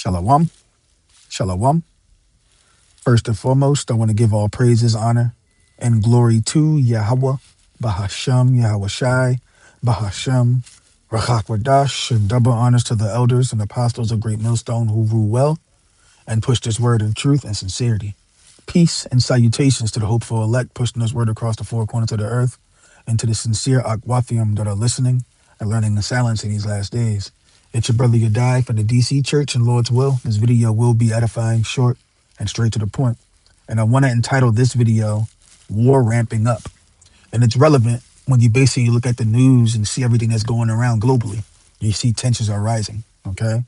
Shalom, shalom. First and foremost, I want to give all praises, honor, and glory to Yahweh, Bahashem, Yahweh Shai, Bahashem, Rachakwadash, and double honors to the elders and apostles of Great Millstone who rule well and push this word in truth and sincerity. Peace and salutations to the hopeful elect pushing this word across the four corners of the earth and to the sincere Akwathium that are listening and learning in silence in these last days. It's your brother Yadai from the DC Church and Lord's Will. This video will be edifying, short, and straight to the point. And I want to entitle this video War Ramping Up. And it's relevant when you basically look at the news and see everything that's going around globally. You see tensions are rising, okay?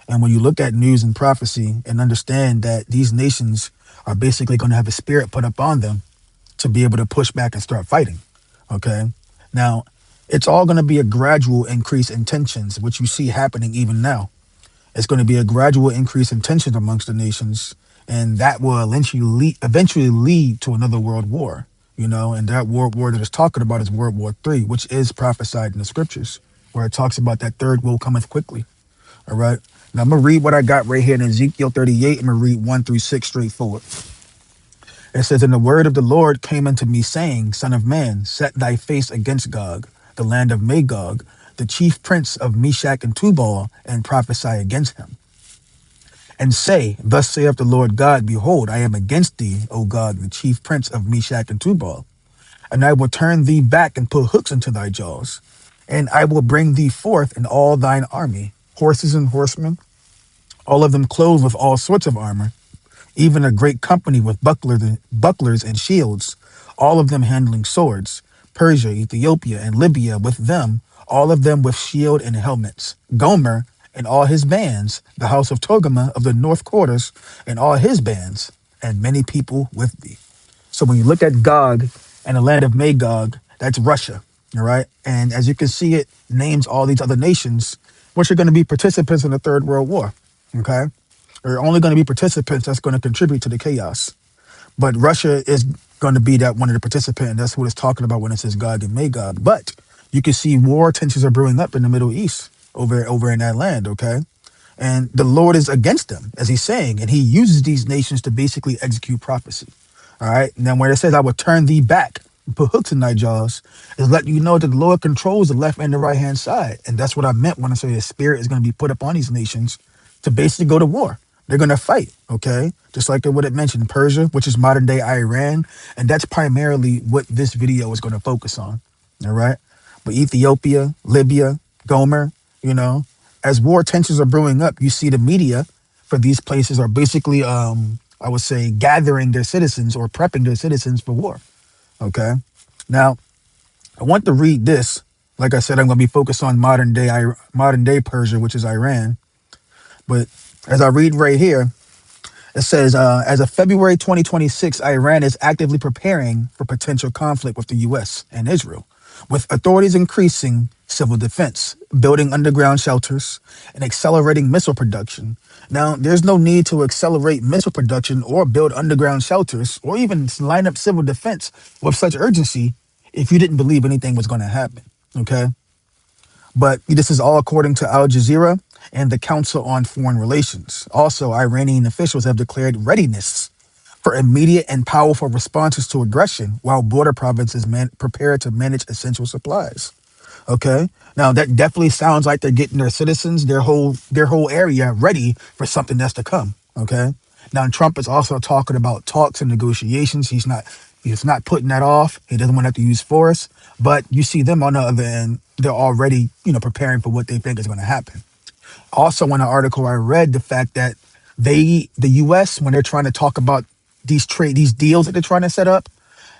And when you look at news and prophecy and understand that these nations are basically going to have a spirit put up on them to be able to push back and start fighting, okay? Now, it's all going to be a gradual increase in tensions, which you see happening even now. It's going to be a gradual increase in tensions amongst the nations, and that will eventually lead to another world war, you know, and that world war that it's talking about is World War III, which is prophesied in the scriptures, where it talks about that third will cometh quickly, all right? Now, I'm going to read what I got right here in Ezekiel 38. I'm going to read 1 through 6 straightforward. It says, "And the word of the Lord came unto me, saying, Son of man, set thy face against Gog, the land of Magog, the chief prince of Meshach and Tubal, and prophesy against him. And say, Thus saith the Lord God, Behold, I am against thee, O Gog, the chief prince of Meshach and Tubal. And I will turn thee back and put hooks into thy jaws. And I will bring thee forth in all thine army, horses and horsemen, all of them clothed with all sorts of armor, even a great company with bucklers and shields, all of them handling swords, Persia, Ethiopia, and Libya with them, all of them with shield and helmets, Gomer and all his bands, the house of Togama of the north quarters and all his bands, and many people with thee." So when you look at Gog and the land of Magog, that's Russia, all right? And as you can see, it names all these other nations, which are going to be participants in the Third World War, okay? They're only going to be participants that's going to contribute to the chaos. But Russia is going to be that one of the participants, and that's what it's talking about when it says Gog and Magog. But you can see war tensions are brewing up in the Middle East over in that land, okay? And the Lord is against them, as he's saying, and he uses these nations to basically execute prophecy. All right. And then when it says, "I will turn thee back and put hooks in thy jaws," is letting you know that the Lord controls the left and the right hand side. And that's what I meant when I say the spirit is going to be put up on these nations to basically go to war. They're going to fight, okay? Just like what it mentioned, Persia, which is modern day Iran. And that's primarily what this video is going to focus on, all right? But Ethiopia, Libya, Gomer, you know, as war tensions are brewing up, you see the media for these places are basically, I would say, gathering their citizens or prepping their citizens for war, okay? Now, I want to read this. Like I said, I'm going to be focused on modern day Persia, which is Iran. But as I read right here, it says, as of February 2026, Iran is actively preparing for potential conflict with the U.S. and Israel, with authorities increasing civil defense, building underground shelters, and accelerating missile production. Now, there's no need to accelerate missile production or build underground shelters or even line up civil defense with such urgency if you didn't believe anything was going to happen, okay? But this is all according to Al Jazeera and the Council on Foreign Relations. Also, Iranian officials have declared readiness for immediate and powerful responses to aggression, while border provinces prepare to manage essential supplies. Okay, now that definitely sounds like they're getting their citizens, their whole area ready for something that's to come. Okay, now Trump is also talking about talks and negotiations. He's not putting that off. He doesn't want to have to use force, but you see them on the other end. They're already, preparing for what they think is going to happen. Also, in an article I read, the fact that the U.S., when they're trying to talk about these deals that they're trying to set up,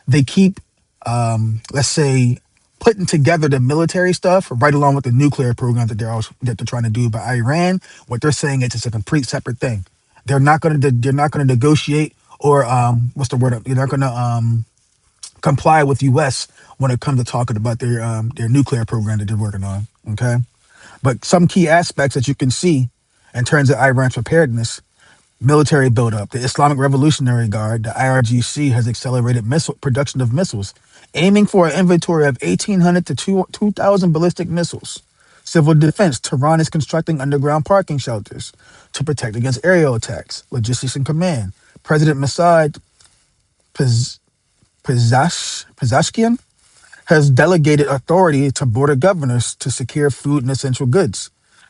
they keep, let's say, putting together the military stuff right along with the nuclear program that they're trying to do. But Iran, what they're saying is it's a complete separate thing. They're not going to negotiate or what's the word? They're not going to comply with U.S. when it comes to talking about their nuclear program that they're working on. Okay. But some key aspects that you can see in terms of Iran's preparedness: military buildup. The Islamic Revolutionary Guard, the IRGC, has accelerated production of missiles, aiming for an inventory of 1,800 to 2,000 ballistic missiles. Civil defense. Tehran is constructing underground parking shelters to protect against aerial attacks. Logistics and command. President Mossad Pezeshkian has delegated authority to border governors to secure food and essential goods.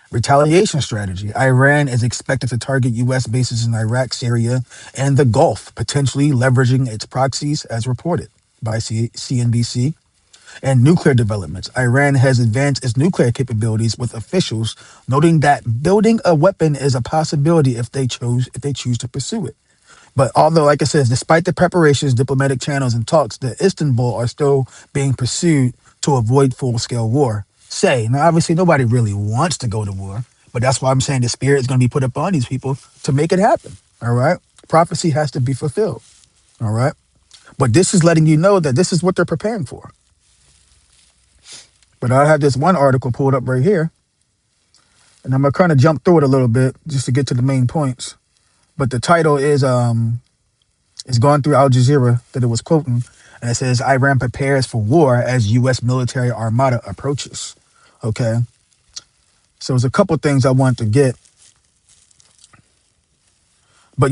Retaliation strategy. Iran is expected to target U.S. bases in Iraq, Syria, and the Gulf, potentially leveraging its proxies, as reported by CNBC. And nuclear developments. Iran has advanced its nuclear capabilities, with officials noting that building a weapon is a possibility if they choose to pursue it. But although, like I said, despite the preparations, diplomatic channels, and talks, the Istanbul are still being pursued to avoid full-scale war. Now, obviously, nobody really wants to go to war, but that's why I'm saying the spirit is going to be put upon these people to make it happen. All right, prophecy has to be fulfilled. All right, but this is letting you know that this is what they're preparing for. But I have this one article pulled up right here, and I'm gonna kind of jump through it a little bit just to get to the main points. But the title is it's going through Al Jazeera that it was quoting, and it says Iran prepares for war as U.S. military armada approaches. Okay, so there's a couple things I want to get, but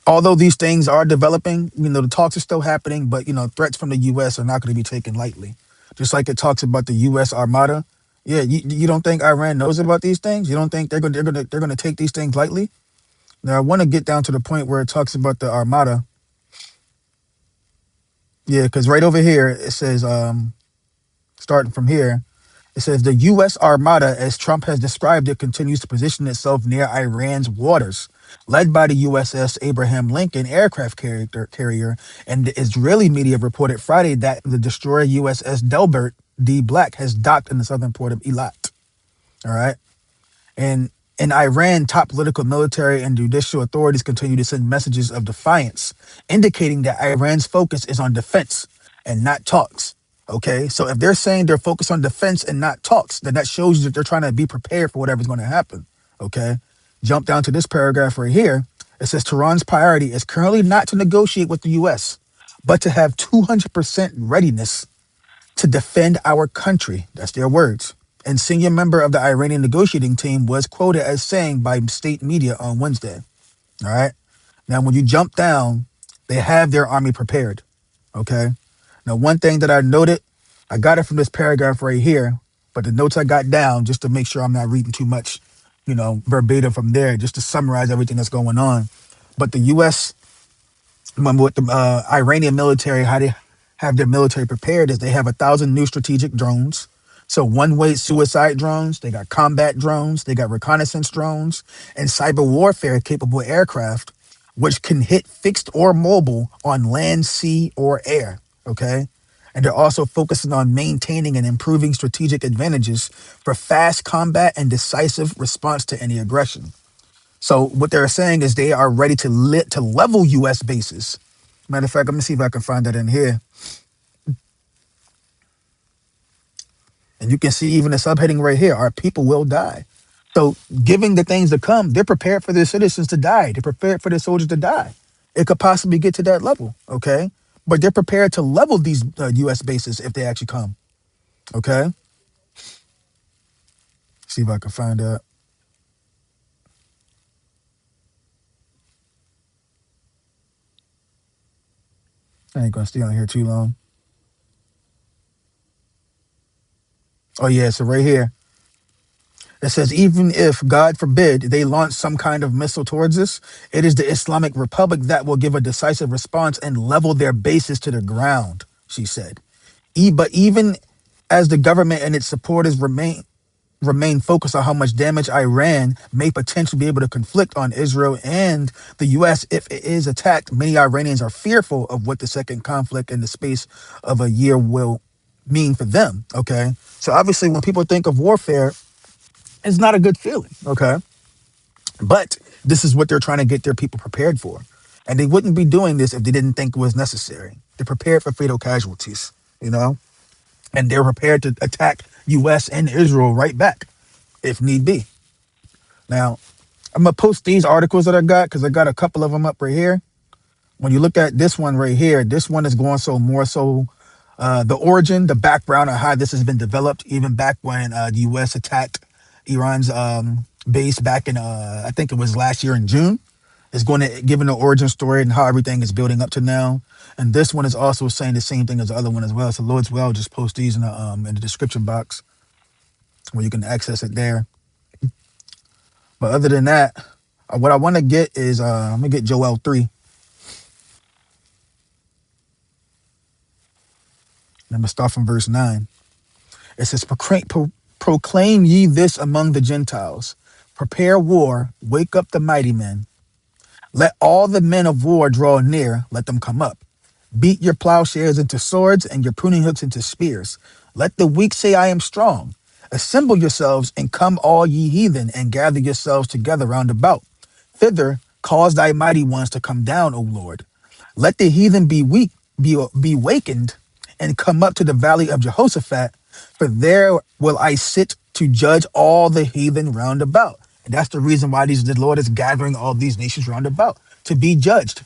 although these things are developing, the talks are still happening, but threats from the U.S. are not going to be taken lightly. Just like it talks about the U.S. armada. Yeah, you don't think Iran knows about these things? You don't think they're gonna take these things lightly? Now I want to get down to the point where it talks about the armada. Yeah, because right over here it says, starting from here, it says the U.S. Armada, as Trump has described it, continues to position itself near Iran's waters, led by the USS Abraham Lincoln aircraft carrier. And the Israeli media reported Friday that the destroyer USS Delbert D. Black has docked in the southern port of Eilat. All right. And in Iran, top political, military, and judicial authorities continue to send messages of defiance, indicating that Iran's focus is on defense and not talks. Okay, so if they're saying they're focused on defense and not talks, then that shows you that they're trying to be prepared for whatever's going to happen. Okay, jump down to this paragraph right here. It says Tehran's priority is currently not to negotiate with the U.S., but to have 200% readiness to defend our country. That's their words. And senior member of the Iranian negotiating team was quoted as saying by state media on Wednesday. All right. Now, when you jump down, they have their army prepared. Okay. Now, one thing that I noted, I got it from this paragraph right here, but the notes I got down just to make sure I'm not reading too much, verbatim from there, just to summarize everything that's going on. But the U.S., remember what the Iranian military, how they have their military prepared is they have 1,000 new strategic drones. So one-way suicide drones, they got combat drones, they got reconnaissance drones, and cyber warfare capable aircraft, which can hit fixed or mobile on land, sea, or air. Okay. And they're also focusing on maintaining and improving strategic advantages for fast combat and decisive response to any aggression. So what they're saying is they are ready to level U.S. bases. Matter of fact, let me see if I can find that in here. And you can see even the subheading right here, our people will die. So giving the things to come, they're prepared for their citizens to die. They're prepared for their soldiers to die. It could possibly get to that level, okay? But they're prepared to level these U.S. bases if they actually come, okay? See if I can find that. I ain't gonna stay on here too long. Oh yeah, so right here, it says, even if, God forbid, they launch some kind of missile towards us, it is the Islamic Republic that will give a decisive response and level their bases to the ground, she said. But even as the government and its supporters remain focused on how much damage Iran may potentially be able to inflict on Israel and the U.S. if it is attacked, many Iranians are fearful of what the second conflict in the space of a year will mean for them. Okay. So obviously, when people think of warfare, it's not a good feeling. Okay. But this is what they're trying to get their people prepared for. And they wouldn't be doing this if they didn't think it was necessary. They're prepared for fatal casualties, and they're prepared to attack U.S. and Israel right back if need be. Now, I'm going to post these articles that I got because I got a couple of them up right here. When you look at this one right here, this one is going so more so The origin, the background on how this has been developed, even back when the U.S. attacked Iran's base back in, I think it was last year in June, is going to give an origin story and how everything is building up to now. And this one is also saying the same thing as the other one as well. So Lord's well, just post these in the description box where you can access it there. But other than that, what I want to get is I'm gonna get Joel 3. I'm gonna start from verse 9. It says, proclaim ye this among the Gentiles. Prepare war, wake up the mighty men. Let all the men of war draw near, let them come up. Beat your plowshares into swords and your pruning hooks into spears. Let the weak say, I am strong. Assemble yourselves and come, all ye heathen, and gather yourselves together round about. Thither cause thy mighty ones to come down, O Lord. Let the heathen be weak, be wakened, and come up to the valley of Jehoshaphat, for there will I sit to judge all the heathen round about. And that's the reason why the Lord is gathering all these nations round about to be judged.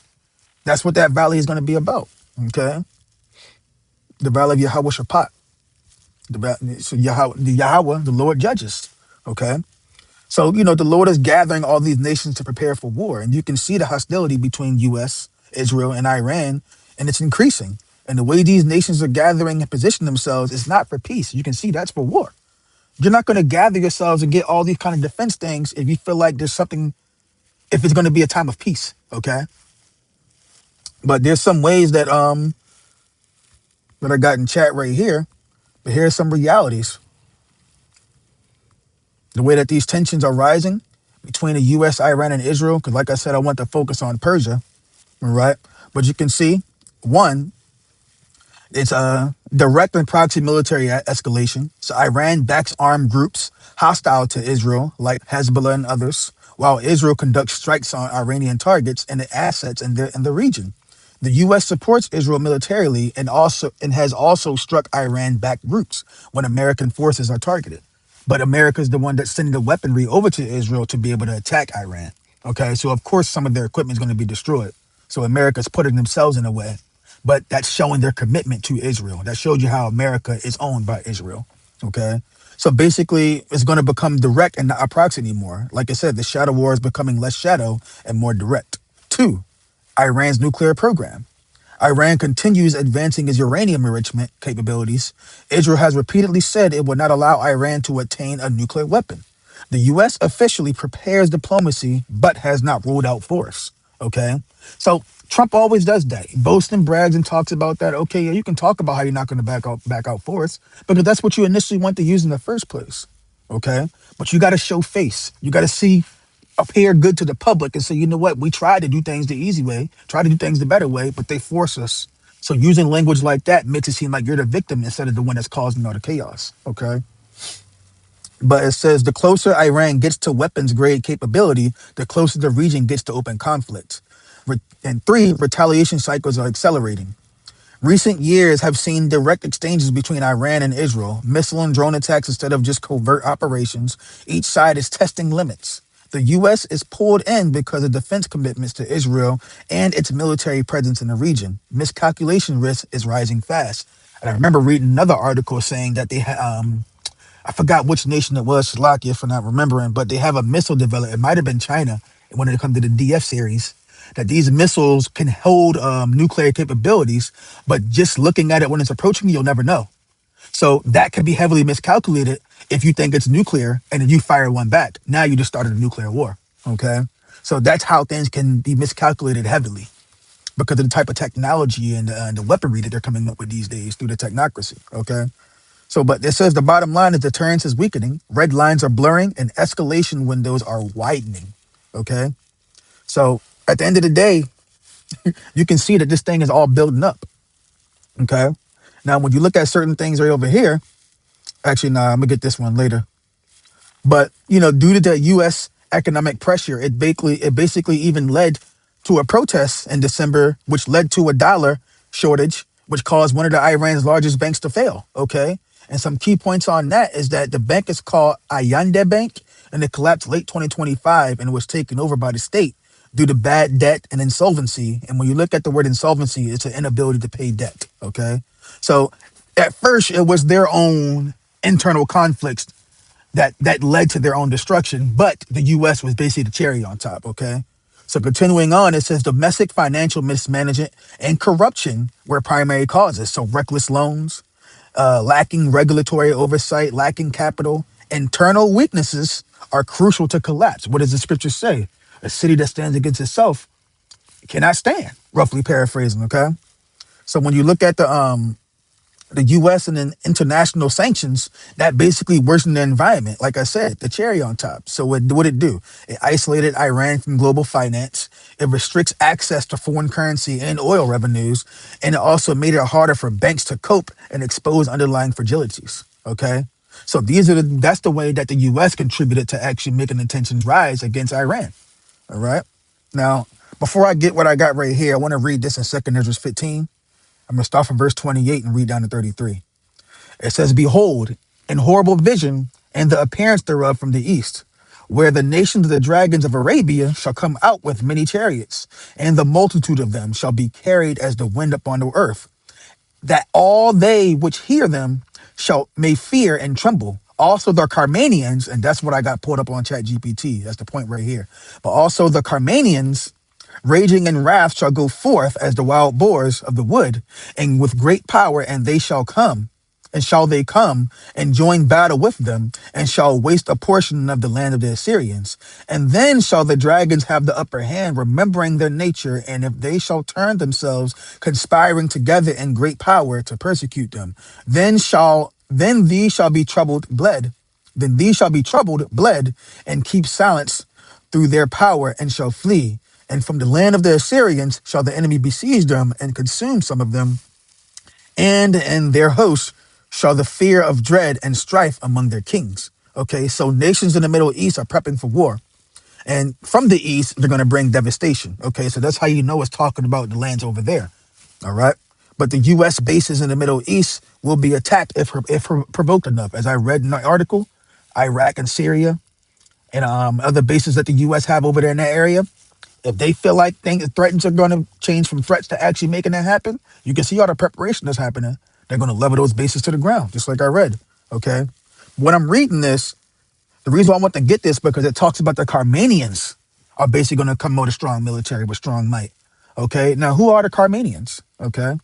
That's what that valley is going to be about. Okay, the valley of Yahweh Shaphat. So Yahweh, the Lord judges. Okay, so the Lord is gathering all these nations to prepare for war, and you can see the hostility between U.S., Israel, and Iran, and it's increasing. And the way these nations are gathering and position themselves is not for peace. You can see that's for war. You're not going to gather yourselves and get all these kind of defense things if you feel like there's something, if it's going to be a time of peace. Okay, but there's some ways that I got in chat right here. But here's some realities. The way that these tensions are rising between the U.S., Iran, and Israel, because like I said, I want to focus on Persia, all right? But you can see, one, it's a direct and proxy military escalation. So Iran backs armed groups hostile to Israel, like Hezbollah and others, while Israel conducts strikes on Iranian targets and the assets in the region. The U.S. supports Israel militarily and has also struck Iran-backed groups when American forces are targeted. But America is the one that's sending the weaponry over to Israel to be able to attack Iran. Okay, so of course some of their equipment is going to be destroyed. So America's putting themselves in a way, but that's showing their commitment to Israel. That showed you how America is owned by Israel. Okay, so basically it's going to become direct and not a proxy anymore. Like I said, the shadow war is becoming less shadow and more direct. Two, Iran's nuclear program. Iran continues advancing its uranium enrichment capabilities. Israel has repeatedly said it would not allow Iran to attain a nuclear weapon. The U.S. officially prepares diplomacy, but has not ruled out force. Okay? So Trump always does that. He boasts and brags and talks about that. Okay, yeah, you can talk about how you're not going to back out force, because that's what you initially want to use in the first place. Okay? But you got to show face. You got to appear good to the public and say, you know what, we tried to do things the easy way, try to do things the better way, but they force us. So using language like that makes it seem like you're the victim instead of the one that's causing all the chaos. Okay. But it says the closer Iran gets to weapons grade capability, the closer the region gets to open conflict. And three, retaliation cycles are accelerating. Recent years have seen direct exchanges between Iran and Israel, missile and drone attacks instead of just covert operations. Each side is testing limits. The U.S. is pulled in because of defense commitments to Israel and its military presence in the region. Miscalculation risk is rising fast. And I remember reading another article saying that I forgot which nation it was, Slovakia, for not remembering, but they have a missile developed. It might have been China when it comes to the DF series, that these missiles can hold nuclear capabilities, but just looking at it when it's approaching you, you'll never know. So that could be heavily miscalculated if you think it's nuclear and then you fire one back. Now you just started a nuclear war. Okay. So that's how things can be miscalculated heavily because of the type of technology and the weaponry that they're coming up with these days through the technocracy. Okay. So, but it says the bottom line is deterrence is weakening, red lines are blurring, and escalation windows are widening. Okay. So at the end of the day, you can see that this thing is all building up. Okay. Now, when you look at certain things right over here, actually, nah, I'm gonna get this one later. But due to the U.S. economic pressure, it basically even led to a protest in December, which led to a dollar shortage, which caused one of the Iran's largest banks to fail. Okay, and some key points on that is that the bank is called Ayande Bank, and it collapsed late 2025 and was taken over by the state due to bad debt and insolvency. And when you look at the word insolvency, it's an inability to pay debt. Okay. So at first, it was their own internal conflicts that led to their own destruction. But the U.S. was basically the cherry on top. Okay. So continuing on, it says domestic financial mismanagement and corruption were primary causes. So reckless loans, lacking regulatory oversight, lacking capital, internal weaknesses are crucial to collapse. What does the scripture say? A city that stands against itself cannot stand. Roughly paraphrasing. Okay. So when you look at the U.S. and then international sanctions, that basically worsened the environment. Like I said, the cherry on top. So what did it do? It isolated Iran from global finance. It restricts access to foreign currency and oil revenues. And it also made it harder for banks to cope and expose underlying fragilities. Okay. So that's the way that the U.S. contributed to actually making the tensions rise against Iran. All right. Now, before I get what I got right here, I want to read this in 2nd Ezra 15. I'm going to start from verse 28 and read down to 33. It says, behold, an horrible vision and the appearance thereof from the east, where the nations of the dragons of Arabia shall come out with many chariots, and the multitude of them shall be carried as the wind upon the earth, that all they which hear them shall may fear and tremble. Also the Carmanians, and that's what I got pulled up on Chat GPT. That's the point right here. But also the Carmanians, raging in wrath, shall go forth as the wild boars of the wood, and with great power, and they shall come. And shall they come and join battle with them, and shall waste a portion of the land of the Assyrians. And then shall the dragons have the upper hand, remembering their nature, and if they shall turn themselves, conspiring together in great power to persecute them, then these shall be troubled, bled. Then these shall be troubled, bled, and keep silence through their power, and shall flee. And from the land of the Assyrians shall the enemy besiege them and consume some of them, and in their hosts shall the fear of dread and strife among their kings. Okay, so nations in the Middle East are prepping for war. And from the east, they're going to bring devastation. Okay, so that's how you know it's talking about the lands over there. All right. But the U.S. bases in the Middle East will be attacked if provoked enough. As I read in the article, Iraq and Syria and other bases that the U.S. have over there in that area, if they feel like threats are going to change from threats to actually making that happen, you can see all the preparation that's happening. They're going to level those bases to the ground, just like I read. Okay. When I'm reading this, the reason why I want to get this because it talks about the Carmanians are basically going to come out a strong military with strong might. Okay. Now, who are the Carmanians? Okay.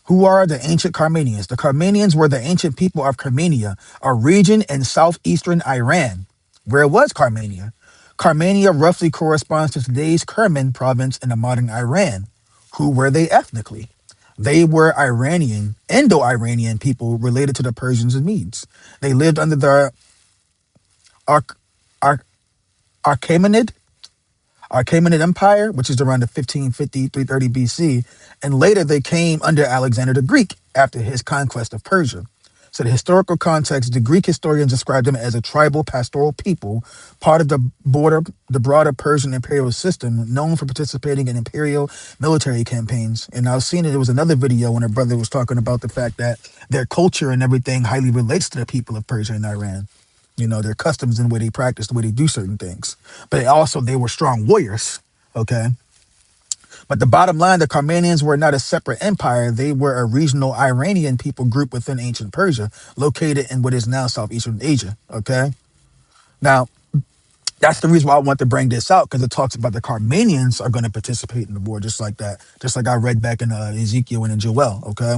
Who are the ancient Carmanians? The Carmanians were the ancient people of Carmania, a region in southeastern Iran, where it was Carmania. Carmania roughly corresponds to today's Kerman province in the modern Iran. Who were they ethnically? They were Indo-Iranian people related to the Persians and Medes. They lived under the Arch- Arch- Achaemenid Achaemenid Empire, which is around the 1550, 330 BC, and later they came under Alexander the Greek after his conquest of Persia. So the historical context, the Greek historians described them as a tribal pastoral people, part of the broader Persian imperial system, known for participating in imperial military campaigns. And I was seeing it, there was another video when a brother was talking about the fact that their culture and everything highly relates to the people of Persia and Iran. You know, their customs and the way they practice, the way they do certain things. But also they were strong warriors, okay? But the bottom line, the Carmanians were not a separate empire. They were a regional Iranian people group within ancient Persia, located in what is now Southeastern Asia, okay? Now, that's the reason why I want to bring this out, because it talks about the Carmanians are going to participate in the war just like that, just like I read back in Ezekiel and in Joel, okay?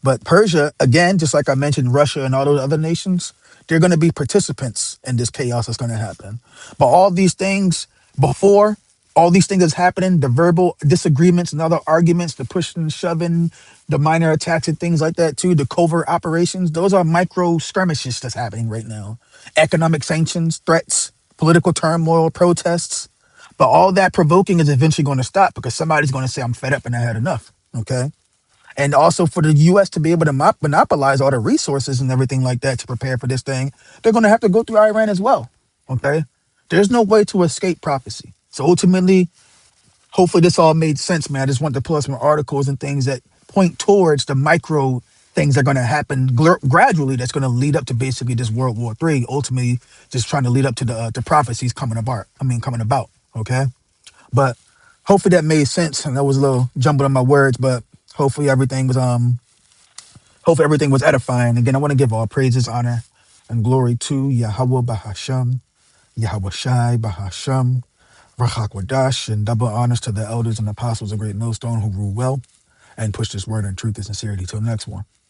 But Persia, again, just like I mentioned, Russia and all those other nations, they're going to be participants in this chaos that's going to happen. But all these things before, all these things that's happening, the verbal disagreements and other arguments, the pushing and shoving, the minor attacks and things like that too, the covert operations, those are micro skirmishes that's happening right now. Economic sanctions, threats, political turmoil, protests. But all that provoking is eventually going to stop because somebody's going to say, I'm fed up and I had enough. Okay. And also for the U.S. to be able to monopolize all the resources and everything like that to prepare for this thing, they're going to have to go through Iran as well. Okay. There's no way to escape prophecy. So ultimately, hopefully this all made sense, man. I just wanted to pull up some articles and things that point towards the micro things that are going to happen gradually that's going to lead up to basically this World War III, ultimately just trying to lead up to the prophecies coming about. Okay. But hopefully that made sense. And that was a little jumbled on my words, but hopefully everything was Hope everything was edifying. Again, I want to give all praises, honor, and glory to Yahweh Bahasham, Yahweh Shai Bahasham, Rachak Wadash, and double honors to the elders and apostles of Great Millstone who rule well and push this word in truth and sincerity. Till next one.